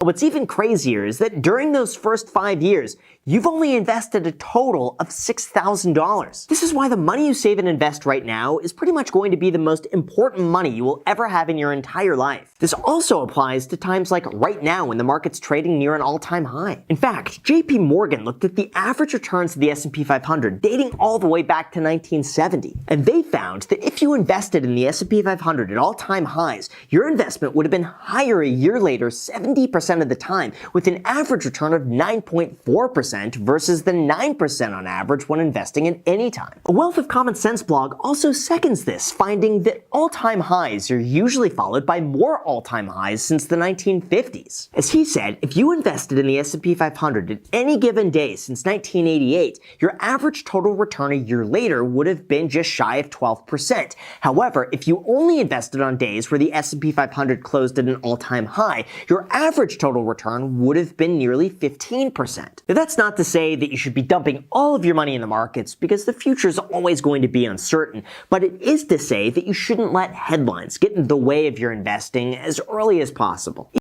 What's even crazier is that during those first 5 years, you've only invested a total of $6,000. This is why the money you save and invest right now is pretty much going to be the most important money you will ever have in your entire life. This also applies to times like right now when the market's trading near an all-time high. In fact, JP Morgan looked at the average returns of the S&P 500 dating all the way back to 1970, and they found that if you invested in the S&P 500 at all-time highs, your investment would have been higher a year later 70% of the time, with an average return of 9.4% versus the 9% on average when investing at any time. A Wealth of Common Sense blog also seconds this, finding that all-time highs are usually followed by more all-time highs since the 1950s. As he said, if you invested in the S&P 500 at any given day since 1988, your average total return a year later would have been just shy of 12%. However, if you only invested on days where the S&P 500 closed at an all-time high, your average total return would have been nearly 15%. Now, that's not to say that you should be dumping all of your money in the markets, because the future is always going to be uncertain, but it is to say that you shouldn't let headlines get in the way of your investing as early as possible.